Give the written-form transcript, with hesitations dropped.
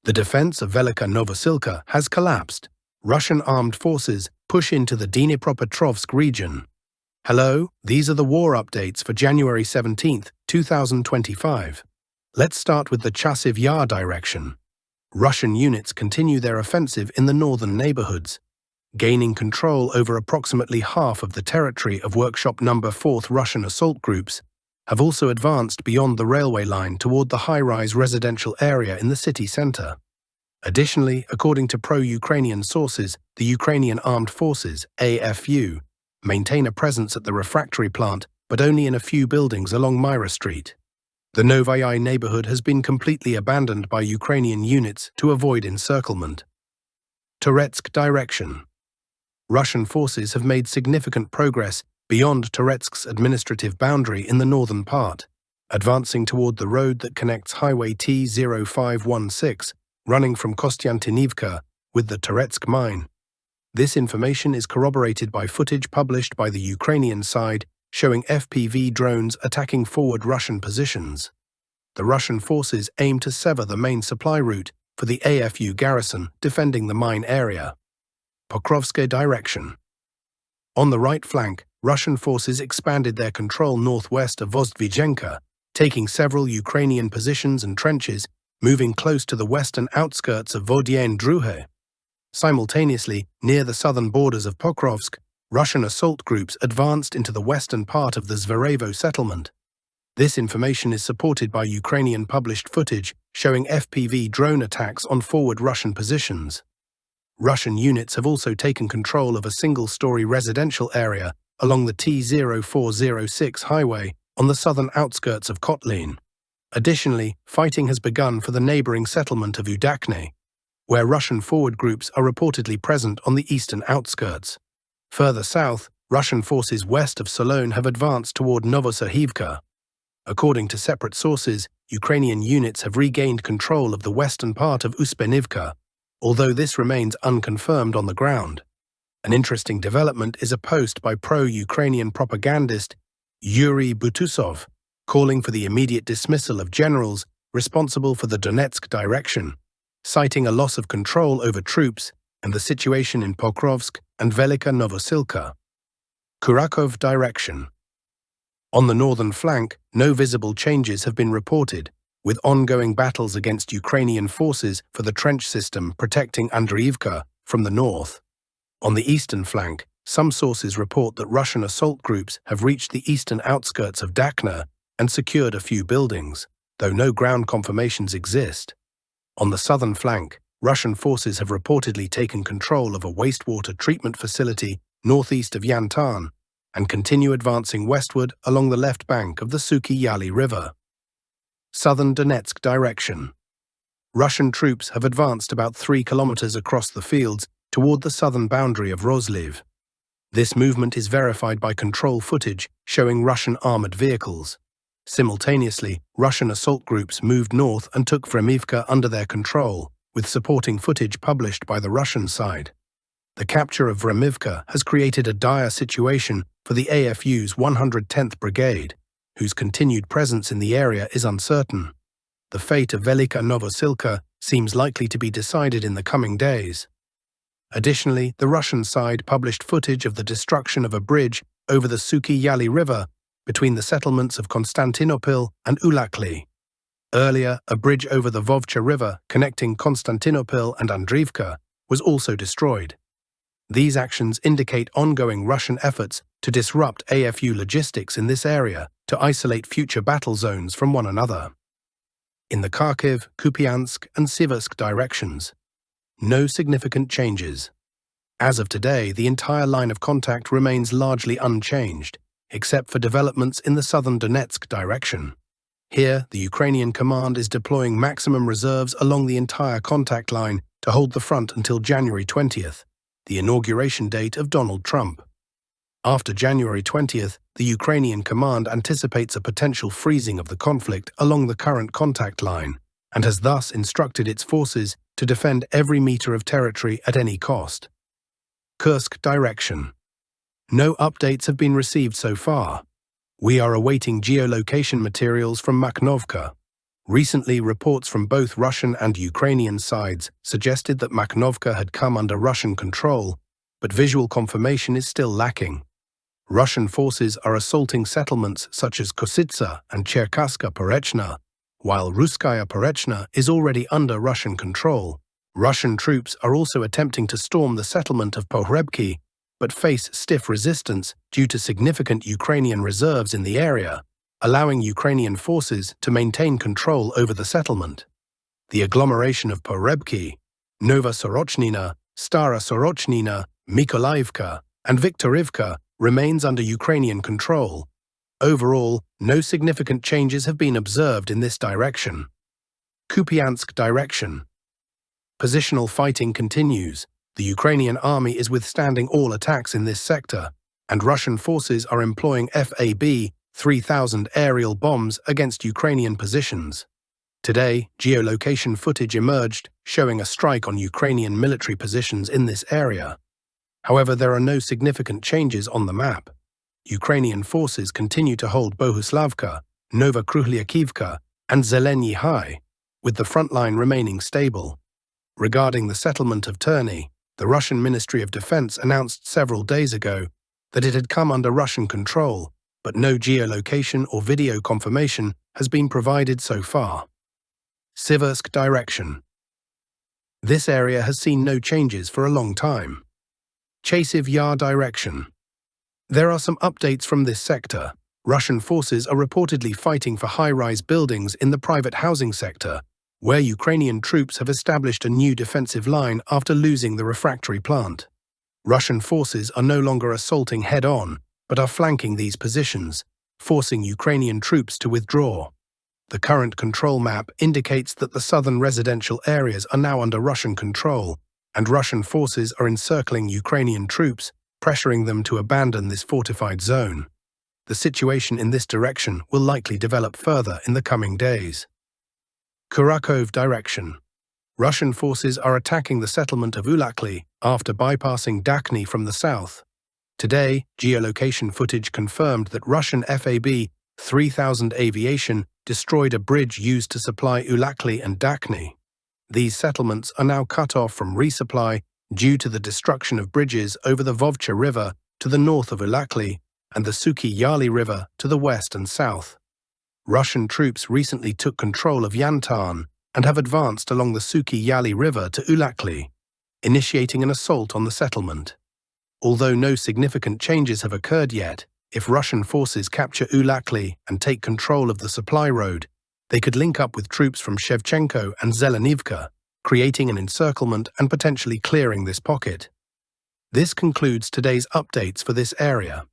The defense of Velyka Novosilka has collapsed. Russian armed forces push into the Dnipro region. Hello, these are the war updates for January 17, 2025. Let's start with the Chasiv Yar direction. Russian units continue their offensive in the northern neighborhoods, gaining control over approximately half of the territory of Workshop No. 4th. Russian assault groups have also advanced beyond the railway line toward the high-rise residential area in the city center. Additionally, according to pro-Ukrainian sources, the Ukrainian Armed Forces, AFU, maintain a presence at the refractory plant, but only in a few buildings along Myra Street. The Novaya neighborhood has been completely abandoned by Ukrainian units to avoid encirclement. Toretsk direction. Russian forces have made significant progress beyond Toretsk's administrative boundary in the northern part, advancing toward the road that connects Highway T-0516, running from Kostiantynivka, with the Toretsk mine. This information is corroborated by footage published by the Ukrainian side showing FPV drones attacking forward Russian positions. The Russian forces aim to sever the main supply route for the AFU garrison defending the mine area. Pokrovsk direction. On the right flank, Russian forces expanded their control northwest of Vozdvizhenka, taking several Ukrainian positions and trenches, moving close to the western outskirts of Vodiane-Druhe. Simultaneously, near the southern borders of Pokrovsk, Russian assault groups advanced into the western part of the Zverevo settlement. This information is supported by Ukrainian published footage showing FPV drone attacks on forward Russian positions. Russian units have also taken control of a single-story residential area along the T-0406 highway on the southern outskirts of Kotlin. Additionally, fighting has begun for the neighboring settlement of Udakne, where Russian forward groups are reportedly present on the eastern outskirts. Further south, Russian forces west of Solon have advanced toward Novosahivka. According to separate sources, Ukrainian units have regained control of the western part of Uspenivka, although this remains unconfirmed on the ground. An interesting development is a post by pro-Ukrainian propagandist Yuri Butusov, calling for the immediate dismissal of generals responsible for the Donetsk direction, citing a loss of control over troops and the situation in Pokrovsk and Velyka Novosilka. Kurakhove direction. On the northern flank, no visible changes have been reported, with ongoing battles against Ukrainian forces for the trench system protecting Andriivka from the north. On the eastern flank, some sources report that Russian assault groups have reached the eastern outskirts of Dakna and secured a few buildings, though no ground confirmations exist. On the southern flank, Russian forces have reportedly taken control of a wastewater treatment facility northeast of Yantan and continue advancing westward along the left bank of the Suki Yali River. Southern Donetsk direction. Russian troops have advanced about 3 kilometers across the fields toward the southern boundary of Rozliv. This movement is verified by control footage showing Russian armored vehicles. Simultaneously, Russian assault groups moved north and took Vremivka under their control, with supporting footage published by the Russian side. The capture of Vremivka has created a dire situation for the AFU's 110th Brigade, whose continued presence in the area is uncertain. The fate of Velyka Novosilka seems likely to be decided in the coming days. Additionally, the Russian side published footage of the destruction of a bridge over the Suki Yali River between the settlements of Konstantinopil and Ulakli. Earlier, a bridge over the Vovcha River connecting Konstantinopil and Andriivka was also destroyed. These actions indicate ongoing Russian efforts to disrupt AFU logistics in this area to isolate future battle zones from one another. In the Kharkiv, Kupiansk, and Siversk directions, no significant changes. As of today, the entire line of contact remains largely unchanged, except for developments in the southern Donetsk direction. Here, the Ukrainian command is deploying maximum reserves along the entire contact line to hold the front until January 20th, the inauguration date of Donald Trump. After January 20th, the Ukrainian command anticipates a potential freezing of the conflict along the current contact line and has thus instructed its forces to defend every meter of territory at any cost. Kursk direction. No updates have been received so far. We are awaiting geolocation materials from Makhnovka. Recently, reports from both Russian and Ukrainian sides suggested that Makhnovka had come under Russian control, but visual confirmation is still lacking. Russian forces are assaulting settlements such as Kositsa and Cherkasska Porechna, while Ruskaya Porechna is already under Russian control. Russian troops are also attempting to storm the settlement of Pohrebki, but face stiff resistance due to significant Ukrainian reserves in the area, allowing Ukrainian forces to maintain control over the settlement. The agglomeration of Pohrebki, Nova Sorochnina, Stara Sorochnina, Mykolaiivka, and Viktorivka remains under Ukrainian control. Overall, no significant changes have been observed in this direction. Kupiansk direction. Positional fighting continues. The Ukrainian army is withstanding all attacks in this sector, and Russian forces are employing FAB-3000 aerial bombs against Ukrainian positions. Today, geolocation footage emerged showing a strike on Ukrainian military positions in this area. However, there are no significant changes on the map. Ukrainian forces continue to hold Bohuslavka, Nova Kruhlyakivka, and Zeleny High, with the front line remaining stable. Regarding the settlement of Terny, the Russian Ministry of Defense announced several days ago that it had come under Russian control, but no geolocation or video confirmation has been provided so far. Siversk direction. This area has seen no changes for a long time. Chasiv Yar direction. There are some updates from this sector. Russian forces are reportedly fighting for high-rise buildings in the private housing sector, where Ukrainian troops have established a new defensive line after losing the refractory plant. Russian forces are no longer assaulting head-on, but are flanking these positions, forcing Ukrainian troops to withdraw. The current control map indicates that the southern residential areas are now under Russian control, and Russian forces are encircling Ukrainian troops, pressuring them to abandon this fortified zone. The situation in this direction will likely develop further in the coming days. Kurakhove direction. Russian forces are attacking the settlement of Ulakli after bypassing Dakhny from the south. Today, geolocation footage confirmed that Russian FAB-3000 aviation destroyed a bridge used to supply Ulakli and Dakhny. These settlements are now cut off from resupply due to the destruction of bridges over the Vovcha River to the north of Ulakli and the Suki Yali River to the west and south. Russian troops recently took control of Yantarn and have advanced along the Suki Yali River to Ulakli, initiating an assault on the settlement. Although no significant changes have occurred yet, if Russian forces capture Ulakli and take control of the supply road, they could link up with troops from Shevchenko and Zelenivka, creating an encirclement and potentially clearing this pocket. This concludes today's updates for this area.